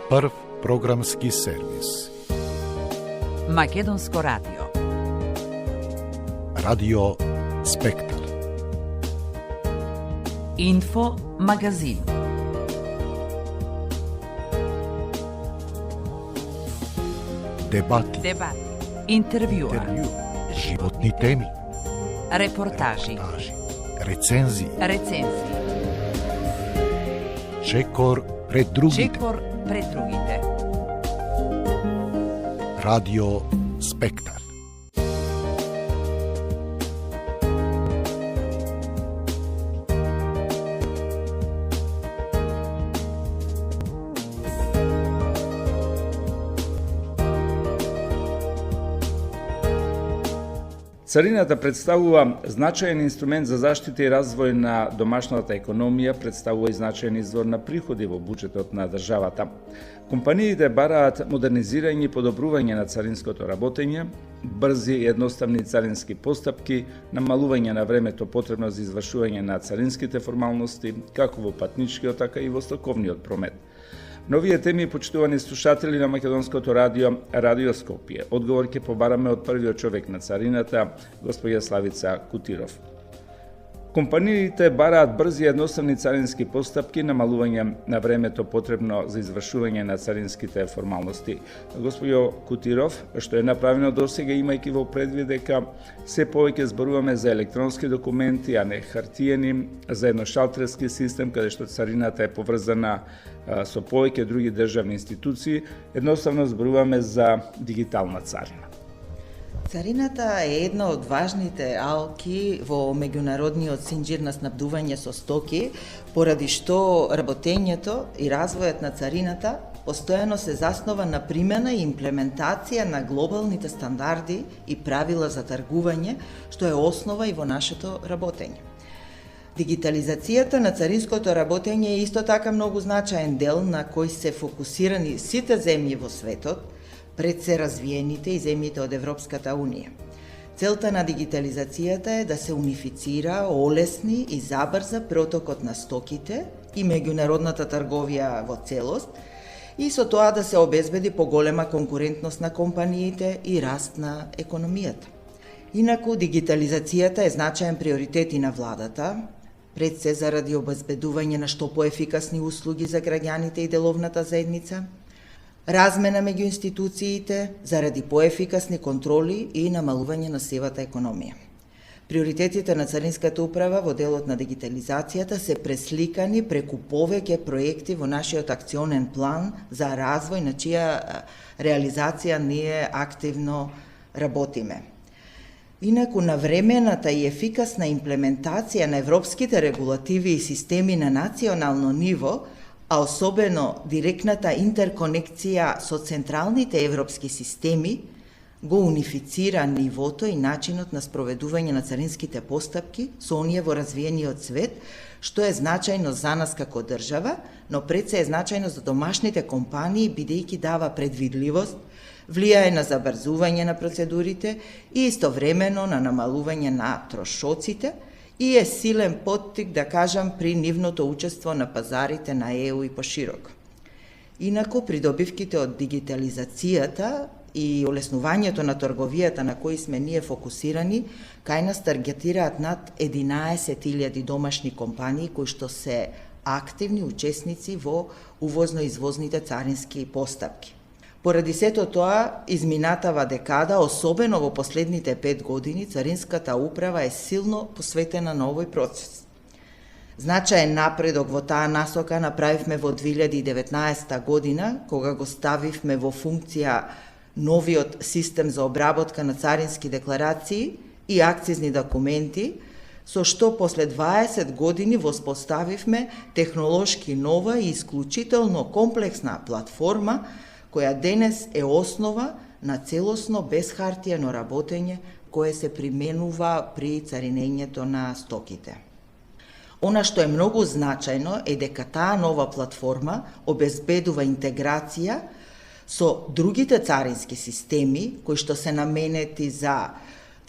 Прв програмски сервис. Македонско радио. Радио Спектар. Инфо магазин. Дебати. Интервјуа. Животни теми. Репортажи. Рецензии. Чекор пред другите. Радио Спектар. Царината представува значаен инструмент за заштита и развој на домашната економија, представува и значаен извор на приходи во буџетот на државата. Компаниите бараат модернизирање и подобрување на царинското работење, брзи и едноставни царински постапки, намалување на времето потребно за извршување на царинските формалности, како во патничкиот, така и во стоковниот промет. Новие теми, почитувани слушатели на Македонското радио, Радио Скопје. Одговор ќе побараме од првиот човек на царината, господја Славица Кутиров. Компаниите бараат брзи и едноставни царински постапки, намалување на времето потребно за извршување на царинските формалности. Господјо Кутиров, што е направено досега, имајќи во предвид дека се повеќе зборуваме за електронски документи, а не хартиени, за едношалтерски систем, каде што царината е поврзана со повеќе други државни институции, едноставно зборуваме за дигитална царина. Царината е една од важните алки во меѓународниот синџир на снабдување со стоки, поради што работењето и развојот на царината постојано се заснова на примена и имплементација на глобалните стандарди и правила за тргување, што е основа и во нашето работење. Дигитализацијата на царинското работење е исто така многу значаен дел на кој се фокусирани сите земји во светот, пред се развиените и земјите од Европската Унија. Целта на дигитализацијата е да се унифицира, олесни и забрза протокот на стоките и меѓународната трговија во целост и со тоа да се обезбеди поголема конкурентност на компаниите и раст на економијата. Инаку, дигитализацијата е значаен приоритет и на владата, пред се заради обезбедување на што поефикасни услуги за граѓаните и деловната заедница, размена меѓу институциите заради поефикасни контроли и намалување на сивата економија. Приоритетите на Царинската управа во делот на дигитализацијата се пресликани преку повеќе проекти во нашиот акционен план за развој, на чија реализација ние активно работиме. Инаку, навремената и ефикасна имплементација на европските регулативи и системи на национално ниво, а особено директната интерконекција со централните европски системи, го унифицира нивото и начинот на спроведување на царинските постапки со оние во развиениот свет, што е значајно за нас како држава, но пред се е значајно за домашните компании, бидејќи дава предвидливост, влијае на забрзување на процедурите и истовремено на намалување на трошоците, и е силен поттик, да кажам, при нивното учество на пазарите на ЕУ и пошироко. Инаку, придобивките од дигитализацијата и олеснувањето на трговијата на кои сме ние фокусирани, кај нас таргетираат над 11.000 домашни компании кои што се активни учесници во увозно-извозните царински постапки. Поради сето тоа, изминатава декада, особено во последните 5 години, Царинската управа е силно посветена на овој процес. Значаен напредок во таа насока направивме во 2019 година, кога го ставивме во функција новиот систем за обработка на царински декларации и акцизни документи, со што после 20 години воспоставивме технолошки нова и исклучително комплексна платформа, која денес е основа на целосно безхартиено работење кое се применува при царинењето на стоките. Она што е многу значајно е дека таа нова платформа обезбедува интеграција со другите царински системи кои што се наменети за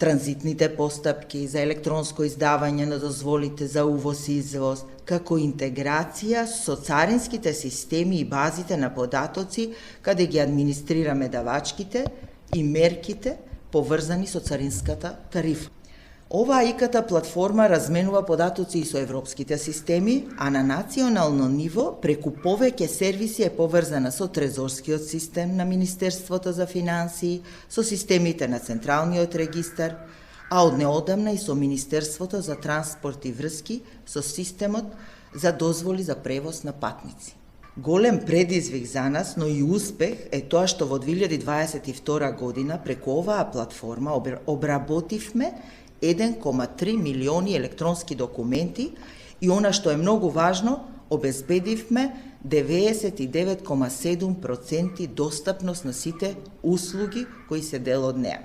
транзитните постапки, за електронско издавање на дозволите за увоз и извоз, како интеграција со царинските системи и базите на податоци, каде ги администрираме давачките и мерките поврзани со царинската тарифа. Оваа ИКТ платформа разменува податоци и со европските системи, а на национално ниво преку повеќе сервиси е поврзана со трезорскиот систем на Министерството за финансии, со системите на Централниот регистар, а од неодамна и со Министерството за транспорт и врски, со системот за дозволи за превоз на патници. Голем предизвик за нас, но и успех е тоа што во 2022 година преку оваа платформа обработивме 1,3 милиони електронски документи и она што е многу важно, обезбедивме 99,7% достапност на сите услуги кои се дел од неа.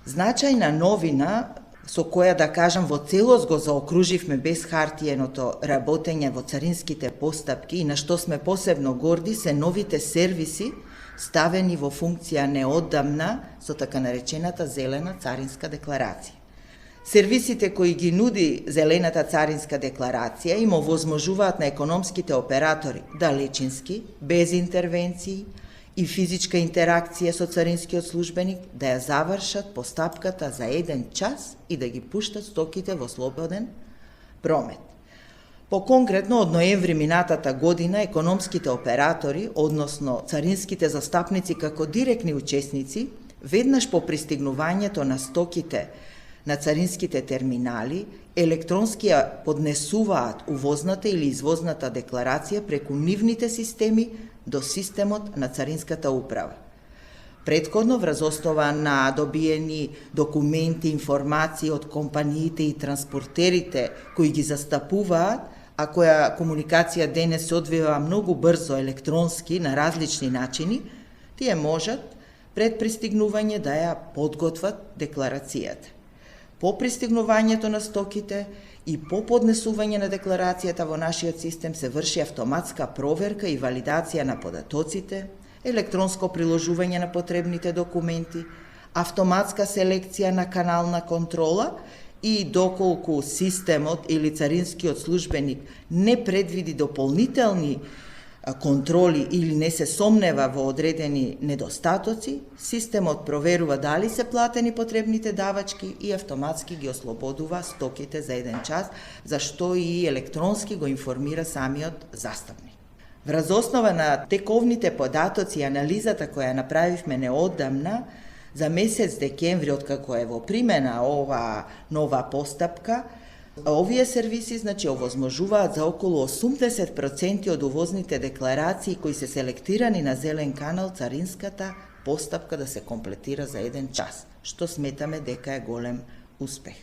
Значајна новина со која да кажам во целост го заокруживме без хартиеното работење во царинските постапки и на што сме посебно горди се новите сервиси ставени во функција неодамна со така наречената зелена царинска декларација. Сервисите кои ги нуди зелената царинска декларација им овозможуваат на економските оператори далечински, без интервенции и физичка интеракција со царинскиот службеник да ја завршат постапката за 1 час и да ги пуштат стоките во слободен промет. Поконкретно, од ноември минатата година, економските оператори, односно царинските застапници како директни учесници, веднаш по пристигнувањето на стоките на царинските терминали, електронски ја поднесуваат увозната или извозната декларација преку нивните системи до системот на Царинската управа. Предходно, врз основа на добиени документи, информации од компаниите и транспортерите кои ги застапуваат, а која комуникација денес се одвива многу брзо електронски на различни начини, тие можат пред пристигнување да ја подготват декларацијата. По пристигнувањето на стоките и по поднесување на декларацијата во нашиот систем се врши автоматска проверка и валидација на податоците, електронско приложување на потребните документи, автоматска селекција на канал на контрола и доколку системот или царинскиот службеник не предвиди дополнителни контроли или не се сомнева во одредени недостатоци, системот проверува дали се платени потребните давачки и автоматски ги ослободува стоките за 1 час, за што и електронски го информира самиот застапник. Врз основа на тековните податоци и анализата која направивме неодамна, за месец декември, откако е во примена ова нова постапка, овие сервиси овозможуваат за околу 80% од увозните декларации кои се селектирани на зелен канал царинската постапка да се комплетира за 1 час, што сметаме дека е голем успех.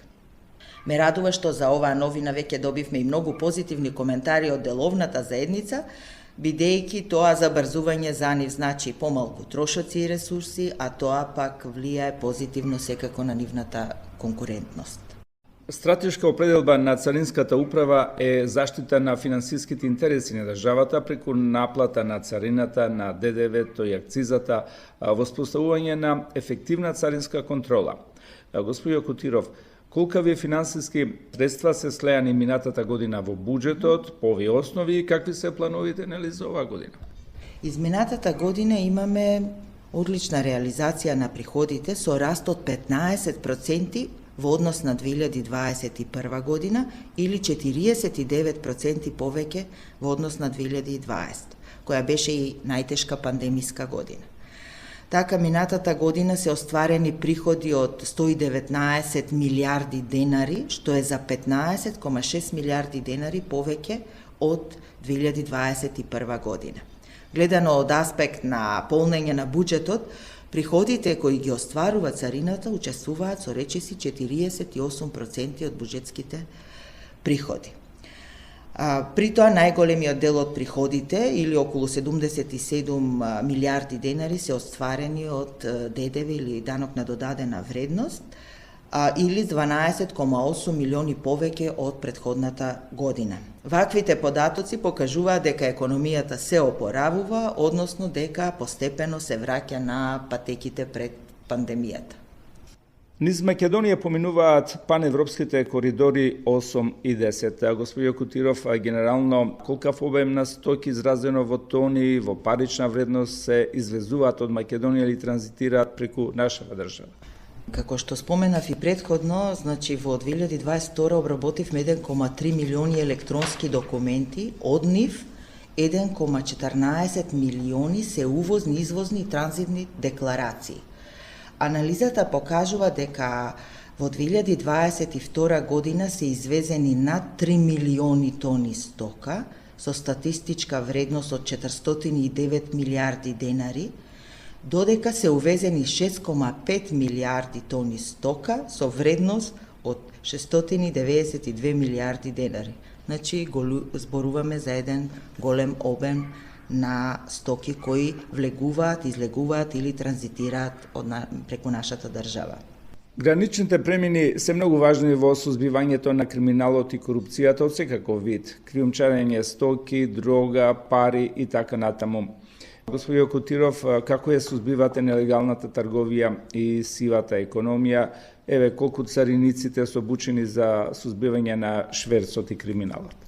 Ме радува што за оваа новина веќе добивме и многу позитивни коментари од деловната заедница, бидејќи тоа забрзување за нив значи помалку трошоци и ресурси, а тоа пак влијае позитивно секако на нивната конкурентност. Стратешка определба на Царинската управа е заштита на финансиските интереси на државата преку наплата на царината, на ДДВ-то и акцизата, воспоставување на ефективна царинска контрола. Господио Котиров, колкави финансиски средства се слеани минатата година во буџетот по овие основи и какви се плановите за оваа година? Изминатата година имаме одлична реализација на приходите со раст од 15% во однос на 2021 година или 49% повеќе во однос на 2020, која беше и најтешка пандемиска година. Така, минатата година се остварени приходи од 119 милиарди денари, што е за 15,6 милиарди денари повеќе од 2021 година. Гледано од аспект на полнење на буџетот, приходите кои ги остварува царината учествуваат со речиси 48% од буџетските приходи. При тоа најголемиот дел од приходите, или околу 77 милиарди денари, се остварени од ДДВ или данок на додадена вредност, или 12,8 милиони повеќе од претходната година. Ваквите податоци покажуваат дека економијата се опоравува, односно дека постепено се враќа на патеките пред пандемијата. Низ Македонија поминуваат паневропските коридори 8 и 10. Господио Кутиров, генерално, колкав обем на стоки изразено во тони, во парична вредност се извезуваат од Македонија или транзитираат преку нашава држава? Како што споменав и претходно, значи во 2022 обработивме 1,3 милиони електронски документи, од нив 1,14 милиони се увозни, извозни и транзитни декларации. Анализата покажува дека во 2022 година се извезени над 3 милиони тони стока со статистичка вредност од 409 милиарди денари, додека се увезени 6,5 милиарди тони стока со вредност од 692 милиарди денари. Значи, зборуваме за еден голем обем на стоки кои влегуваат, излегуваат или транзитираат преку нашата држава. Граничните премини се многу важни во сузбивањето на криминалот и корупцијата од секаков вид, криумчарење стоки, дрога, пари и така натаму. Господио Кутиров, како ја сузбивате нелегалната трговија и сивата економија? Еве, колку цариниците се обучени за сузбивање на шверцот и криминалот?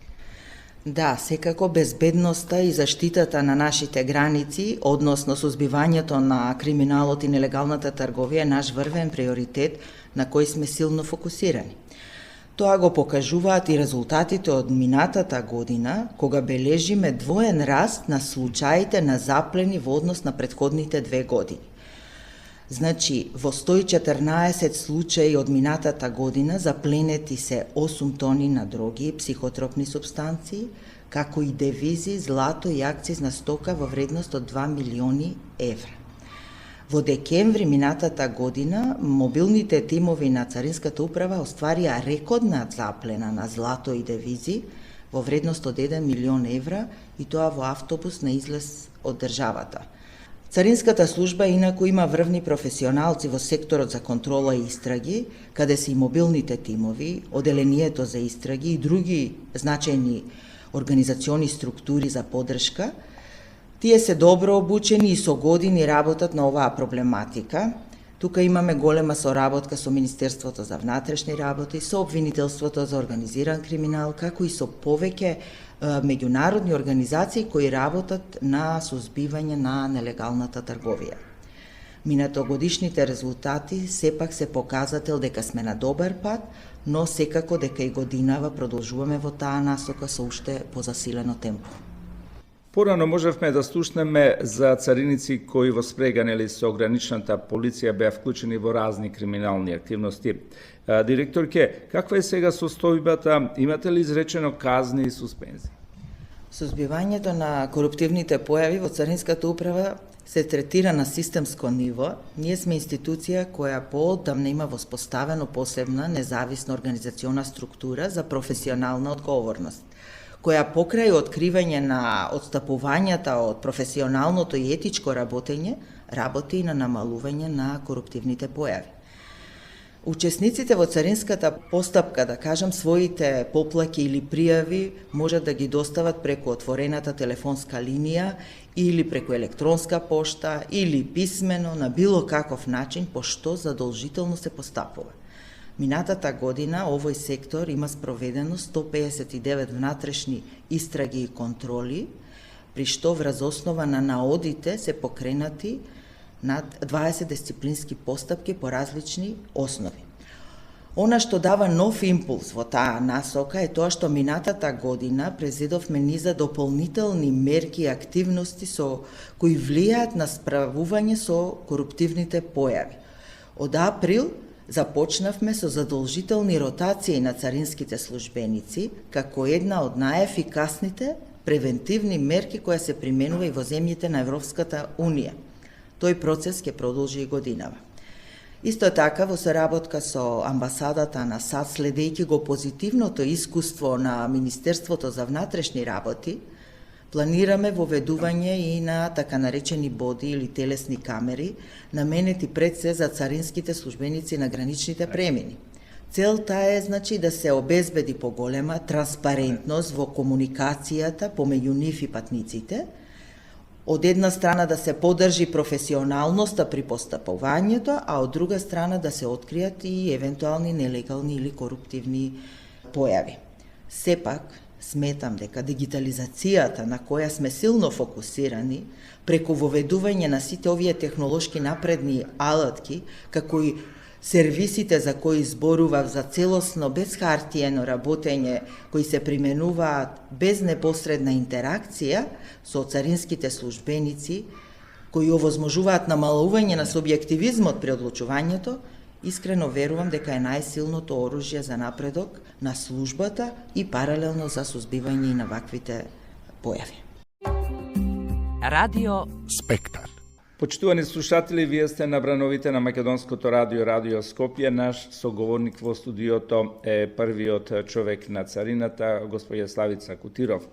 Да, секако безбедноста и заштитата на нашите граници, односно сузбивањето на криминалот и нелегалната трговија е наш врвен приоритет на кој сме силно фокусирани. Тоа го покажуваат и резултатите од минатата година, кога бележиме двоен раст на случаите на заплени во однос на претходните 2 години. Значи, во 114 случаи од минатата година запленети се 8 тони на дроги и психотропни субстанции, како и девизи, злато и акцизна стока во вредност од 2 милиони евра. Во декември минатата година, мобилните тимови на Царинската управа остварија рекордна заплена на злато и девизи во вредност од 1 милион евра и тоа во автобус на излез од државата. Царинската служба инаку има врвни професионалци во секторот за контрола и истраги, каде се и мобилните тимови, оделението за истраги и други значајни организациони структури за поддршка. Тие се добро обучени и со години работат на оваа проблематика. Тука имаме голема соработка со Министерството за внатрешни работи, со обвинителството за организиран криминал, како и со повеќе меѓународни организации кои работат на сузбивање на нелегалната трговија. Минатогодишните резултати сепак се показател дека сме на добар пат, но секако дека и годинава продолжуваме во таа насока со уште позасилено темпо. Порано можевме да слушнеме за цариници кои во спрега со граничната полиција беа вклучени во разни криминални активности. Директорке, каква е сега состојбата? Имате ли изречено казни и суспензии? Сузбивањето на коруптивните појави во Царинската управа се третира на системско ниво. Ние сме институција која поодамна има воспоставено посебна независна организациона структура за професионална одговорност, која покрај откривање на отстапувањата од професионалното и етичко работење, работи и на намалување на коруптивните појави. Учесниците во царинската постапка, да кажам, своите поплаки или пријави можат да ги достават преку отворената телефонска линија или преку електронска пошта или писмено на било каков начин, пошто задолжително се постапува. Минатата година овој сектор има спроведено 159 внатрешни истраги и контроли, при што врз основа на наодите се покренати над 20 дисциплински постапки по различни основи. Она што дава нов импулс во таа насока е тоа што минатата година презедовме низа дополнителни мерки и активности со кои влијаат на справување со коруптивните појави. Од април започнавме со задолжителни ротации на царинските службеници како една од најефикасните превентивни мерки која се применува и во земјите на Европската Унија. Тој процес ќе продолжи и годинава. Исто така, во соработка со амбасадата на САД, следејќи го позитивното искуство на Министерството за внатрешни работи, планираме воведување и на така наречени боди или телесни камери, наменети пред се за царинските службеници на граничните премини. Целта е, значи, да се обезбеди поголема транспарентност во комуникацијата помеѓу нив и патниците, од една страна да се поддржи професионалноста при постапувањето, а од друга страна да се откријат и евентуални нелегални или коруптивни појави. Сепак, сметам дека дигитализацијата на која сме силно фокусирани, преку воведување на сите овие технолошки напредни алатки, како и сервисите за кои зборував за целосно без хартиено работење, кои се применуваат без непосредна интеракција со царинските службеници, кои овозможуваат намалување на субјективизмот при одлучувањето, искрено верувам дека е најсилното оружје за напредок на службата и паралелно за сузбивање на ваквите појави. Радио Спектар. Почитувани слушатели, вие сте на брановите на Македонското радио, Радио Скопје. Наш соговорник во студиото е првиот човек на царината, господја Славица Кутиров.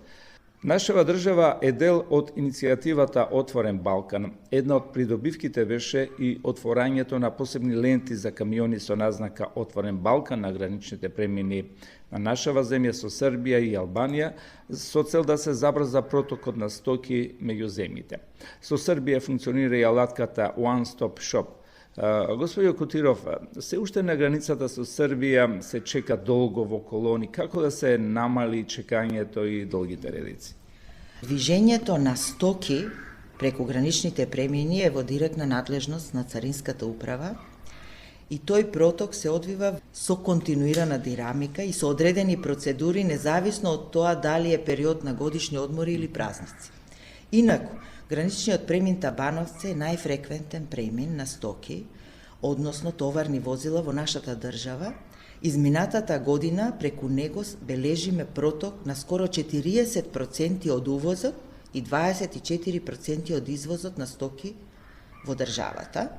Нашава држава е дел од иницијативата Отворен Балкан. Една од придобивките беше и отворањето на посебни ленти за камиони со назнака Отворен Балкан на граничните премини на нашава земја со Србија и Албанија, со цел да се забрза протокот на стоки меѓу земјите. Со Србија функционира и алатката One Stop Shop. Господио Кутиров, се уште на границата со Србија се чека долго во колони. Како да се намали чекањето и долгите редици? Движењето на стоки преку граничните премини е во директна надлежност на Царинската управа и тој проток се одвива со континуирана динамика и со одредени процедури независно од тоа дали е период на годишни одмори или празници. Инаку, граничниот премин Табановци е најфреквентен премин на стоки, односно товарни возила во нашата држава. Изминатата година преку него бележиме проток на скоро 40% од увозот и 24% од извозот на стоки во државата.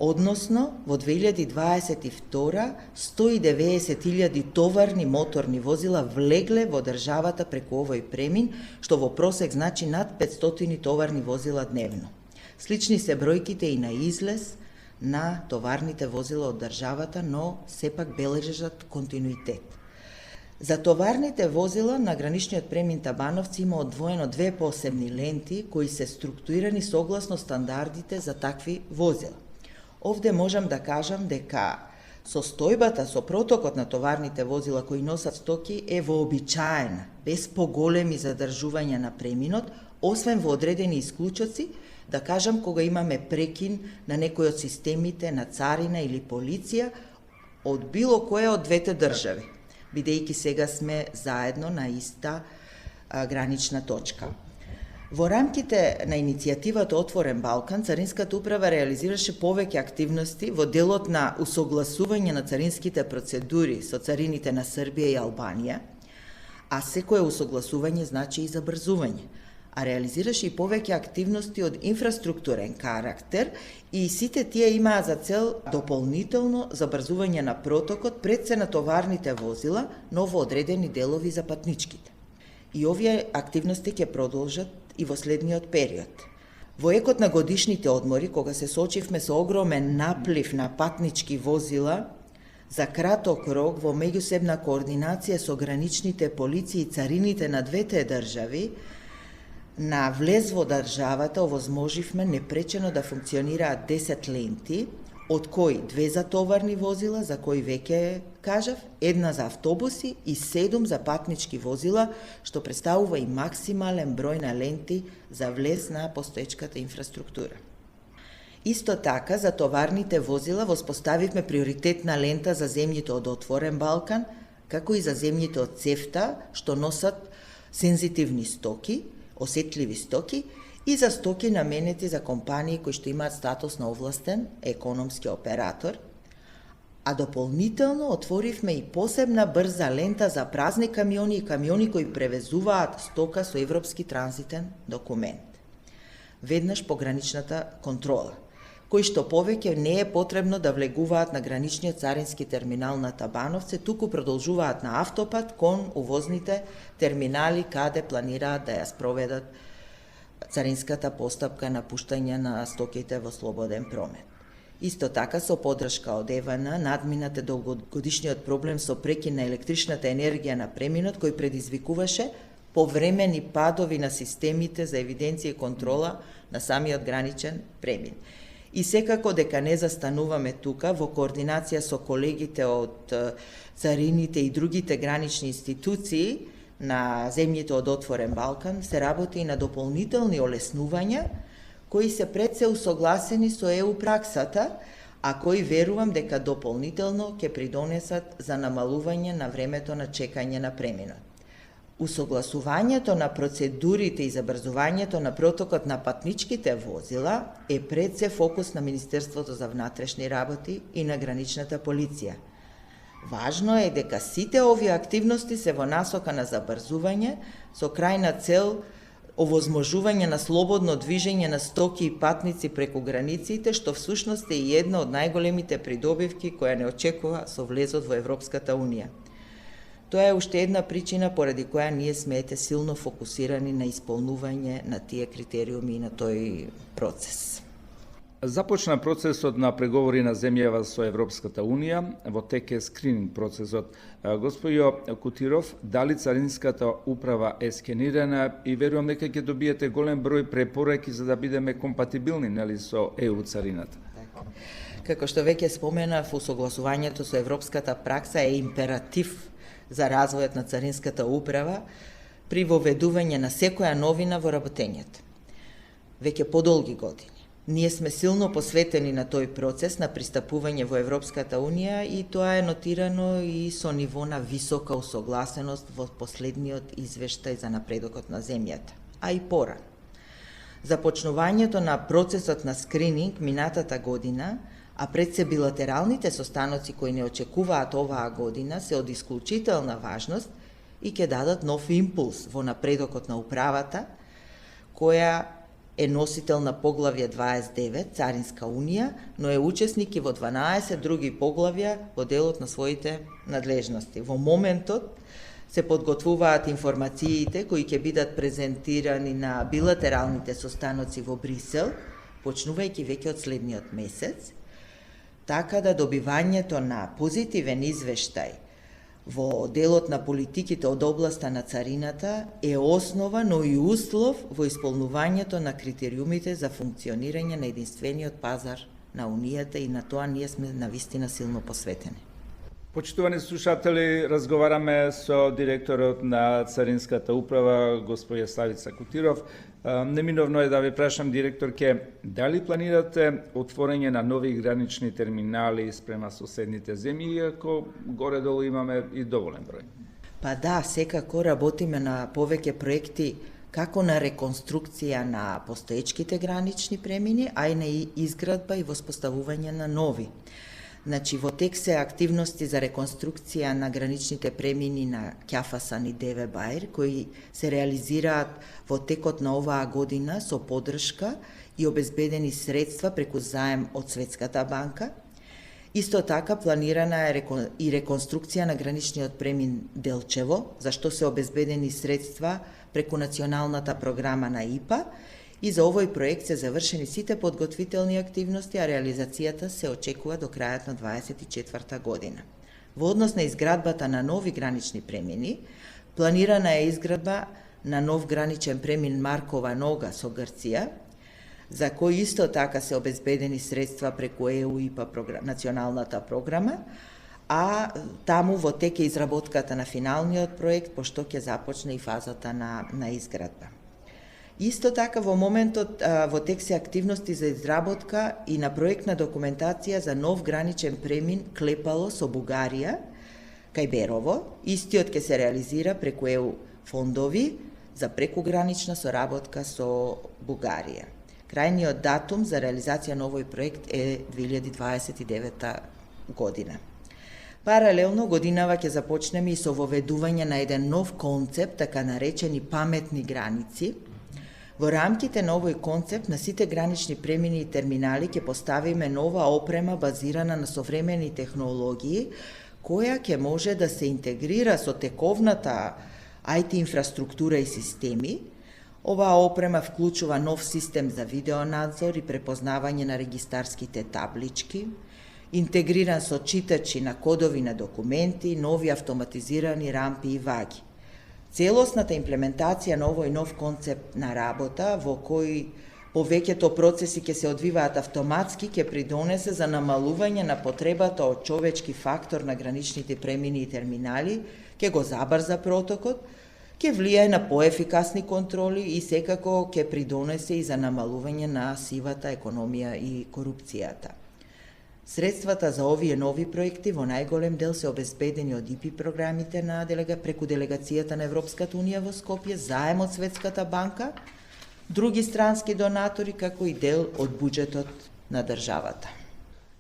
Односно, во 2022 190.000 товарни моторни возила влегле во државата преку овој премин, што во просек значи над 500 товарни возила дневно. Слични се бројките и на излез на товарните возила од државата, но сепак бележат континуитет. За товарните возила на граничниот премин Табановци има одвоено две посебни ленти кои се структурирани согласно стандардите за такви возила. Овде можам да кажам дека состојбата со протокот на товарните возила кои носат стоки е вообичаена, без поголеми задржувања на преминот, освен во одредени исклучоци, да кажам кога имаме прекин на некој од системите на царина или полиција од било која од двете држави, бидејќи сега сме заедно на иста гранична точка. Во рамките на иницијативата Отворен Балкан, Царинската управа реализираше повеќе активности во делот на усогласување на царинските процедури со царините на Србија и Албанија, а секое усогласување значи и забрзување, а реализираше и повеќе активности од инфраструктурен карактер и сите тие имаа за цел дополнително забрзување на протокот пред се на товарните возила, но во одредени делови за патничките. И овие активности ќе продолжат и во следниот период. Во екот на годишните одмори, кога се соочивме со огромен наплив на патнички возила, за краток рок во меѓусебна координација со граничните полиции и царините на двете држави, на влез во државата овозможивме непречено да функционираат 10 ленти, од кои 2 за товарни возила, за кои веќе кажав, 1 за автобуси и 7 за патнички возила, што представува и максимален број на ленти за влез на постоечката инфраструктура. Исто така, за товарните возила воспоставивме приоритетна лента за земјите од Отворен Балкан, како и за земјите од ЦЕФТА, што носат сензитивни стоки, осетливи стоки, и за стоки наменети за компании кои што имаат статус на овластен економски оператор, а дополнително отворивме и посебна брза лента за празни камиони и камиони кои превезуваат стока со европски транзитен документ. Веднаш пограничната контрола, кои што повеќе не е потребно да влегуваат на граничниот царински терминал на Табановци, туку продолжуваат на автопат кон увозните терминали каде планираат да ја спроведат царинската постапка на пуштање на стоките во слободен промет. Исто така, со поддршка од ЕВН, надминате долгогодишниот проблем со прекин на електричната енергија на преминот, кој предизвикуваше повремени падови на системите за евиденција и контрола на самиот граничен премин. И секако дека не застануваме тука, во координација со колегите од царините и другите гранични институции на земјите од Отворен Балкан, се работи и на дополнителни олеснувања, кои се пред се усогласени со ЕУ праксата, а кои верувам дека дополнително ќе придонесат за намалување на времето на чекање на преминот. Усогласувањето на процедурите и забрзувањето на протокот на патничките возила е пред се фокус на Министерството за внатрешни работи и на граничната полиција. Важно е дека сите овие активности се во насока на забрзување со крајна цел овозможување на слободно движење на стоки и патници преку границите, што всушност е и една од најголемите придобивки која не очекува со влезот во Европската Унија. Тоа е уште една причина поради која ние сме силно фокусирани на исполнување на тие критериуми и на тој процес. Започна процесот на преговори на земјава со Европската Унија, во тек е скрининг процесот. Господјо Кутиров, дали Царинската управа е скенирана и верувам дека ќе добиете голем број препораки за да бидеме компатибилни, нели, со ЕУ царината? Како што веќе споменав, усогласувањето со европската пракса е императив за развојот на Царинската управа при воведување на секоја новина во работењето. Веќе подолги години. Ние сме силно посветени на тој процес на пристапување во Европската Унија и тоа е нотирано и со ниво на висока усогласеност во последниот извештај за напредокот на земјата, а и порано. Започнувањето на процесот на скрининг минатата година, а пред се билатералните состаноци кои не очекуваат оваа година, се од исклучителна важност и ќе дадат нов импулс во напредокот на управата, која е носител на поглавје 29, Царинска унија, но е учесник и во 12 други поглавја во делот на своите надлежности. Во моментот се подготвуваат информациите кои ќе бидат презентирани на билатералните состаноци во Брисел, почнувајќи веќе од следниот месец, така да добивањето на позитивен извештај во делот на политиките од областа на царината е основа, но и услов во исполнувањето на критериумите за функционирање на единствениот пазар на Унијата и на тоа ние сме навистина силно посветени. Почитувани слушатели, разговараме со директорот на Царинската управа, господја Славица Кутиров. Неминовно е да ви прашам, директорке, дали планирате отворање на нови гранични терминали спрема соседните земји, иако горе-долу имаме и доволен број? Па да, секако работиме на повеќе проекти како на реконструкција на постоечките гранични премини, а и на изградба и воспоставување на нови. Значи, во тек се активности за реконструкција на граничните премини на Ќафасан и Деве Бајр, кои се реализираат во текот на оваа година со поддршка и обезбедени средства преку заем од Светската банка. Исто така планирана е и реконструкција на граничниот премин Делчево, за што се обезбедени средства преку националната програма на ИПА, и за овој проект се завршени сите подготвителни активности, а реализацијата се очекува до крајот на 2024 година. Во однос на изградбата на нови гранични премини, планирана е изградба на нов граничен премин Маркова Нога со Грција, за кој исто така се обезбедени средства преку ЕУ ИПА националната програма, а таму во тек е изработката на финалниот проект, пошто ќе започне и фазата на изградба. Исто така во моментот во тек се активности за изработка и на проектна документација за нов граничен премин Клепало со Бугарија, кај Берово. Истиот ќе се реализира преку ЕУ фондови за прекугранична соработка со Бугарија. Крајниот датум за реализација на овој проект е 2029 година. Паралелно годинава ќе започнеме и со воведување на еден нов концепт, така наречени паметни граници. Во рамките на овој концепт на сите гранични премини и терминали ќе поставиме нова опрема базирана на современи технологии, која ќе може да се интегрира со тековната IT инфраструктура и системи. Оваа опрема вклучува нов систем за видеонадзор и препознавање на регистарските таблички, интегриран со читачи на кодови на документи, нови автоматизирани рампи и ваги. Целосната имплементација на овој нов концепт на работа, во кој повеќето процеси ќе се одвиваат автоматски, ќе придонесе за намалување на потребата од човечки фактор на граничните премини и терминали, ќе го забрза протокот, ќе влијае на поефикасни контроли и секако ќе придонесе и за намалување на сивата економија и корупцијата. Средствата за овие нови проекти во најголем дел се обезбедени од ИПИ програмите на преку делегацијата на Европската унија во Скопје, заем од Светската банка, други странски донатори, како и дел од буџетот на државата.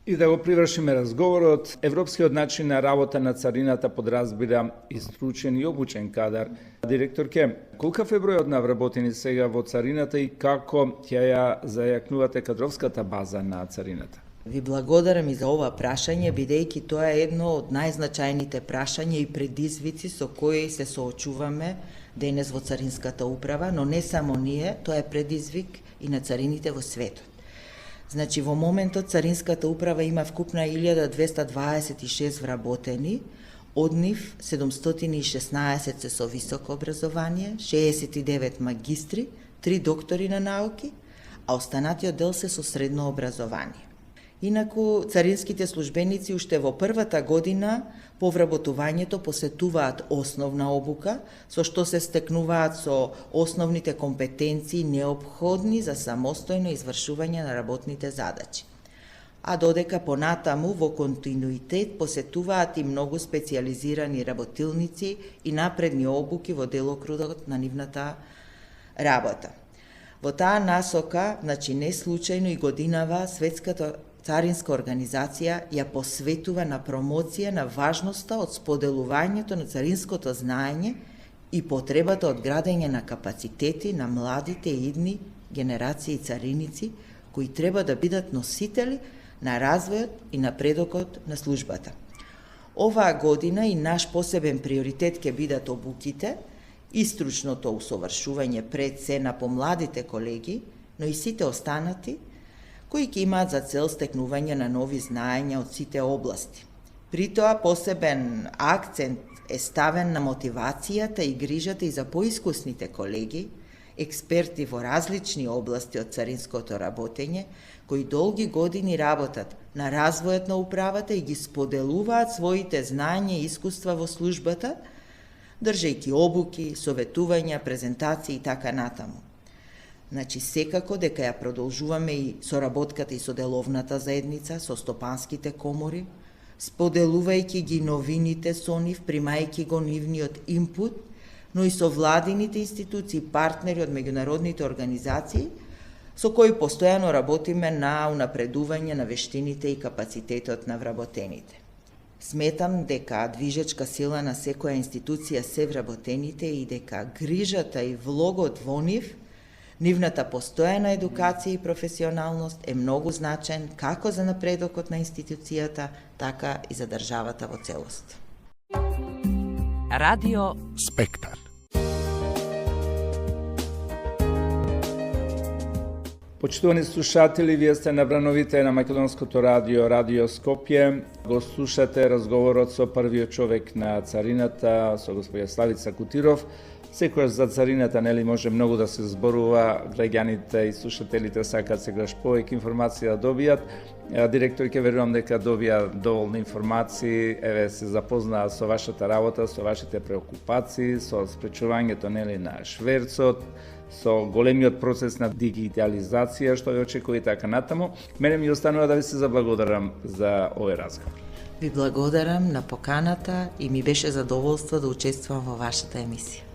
И да го привршиме разговорот, европскиот начин на работа на царината подразбира истручен и обучен кадар. Директорке, колкав е бројот на вработени сега во царината и како ќе ја зајакнувате кадровската база на царината? Ви благодарам и за ова прашање, бидејќи тоа е едно од најзначајните прашања и предизвици со кои се соочуваме денес во Царинската управа, но не само ние, тоа е предизвик и на царините во светот. Значи, во моментот Царинската управа има вкупна 1226 вработени, од нив 716 се со високо образование, 69 магистри, 3 доктори на науки, а останатиот дел се со средно образование. Инаку, царинските службеници уште во првата година по вработувањето посетуваат основна обука, со што се стекнуваат со основните компетенции неопходни за самостојно извршување на работните задачи. А додека понатаму во континуитет посетуваат и многу специјализирани работилници и напредни обуки во делокрugот на нивната работа. Во таа насока, значи не случајно и годинава Светската царинска организација ја посветува на промоција на важноста од споделувањето на царинското знаење и потребата од градење на капацитети на младите и идни генерации цариници, кои треба да бидат носители на развојот и напредокот на службата. Оваа година и наш посебен приоритет ќе бидат обуките и стручното усовршување пред се на помладите колеги, но и сите останати, кои ќе имаат за цел стекнување на нови знаења од сите области. При тоа посебен акцент е ставен на мотивацијата и грижата и за поискусните колеги, експерти во различни области од царинското работење, кои долги години работат на развојот на управата и ги споделуваат своите знаења и искуства во службата, држејќи обуки, советувања, презентации и така натаму. Значи, секако дека ја продолжуваме и соработката и со деловната заедница, со стопанските комори, споделувајќи ги новините со нив, примајќи го нивниот инпут, но и со владините институции, партнери од меѓународните организации, со кои постојано работиме на унапредување на вештините и капацитетот на вработените. Сметам дека движечка сила на секоја институција се вработените и дека грижата и влогот во нив, нивната постојана едукација и професионалност е многу значен како за напредокот на институцијата, така и за државата во целост. Радио Спектар. Почитувани слушатели, вие сте на брановите на Македонското радио, Радио Скопје. Го слушате разговорот со првиот човек на царината, со господја Славица Кутиров. Секојаш за царината, нели, може многу да се зборува, граѓаните и слушателите сакаат сегаш повеќе информација да добијат. Директорке, верувам дека добија доволно информации, еве се запознаа со вашата работа, со вашите преокупации, со спречувањето, нели, на шверцот, со големиот процес на дигитализација, што ја очекува и така натаму. Мене ми останува да ви се заблагодарам за овој разговор. Ви благодарам на поканата и ми беше задоволство да учествувам во вашата емисија.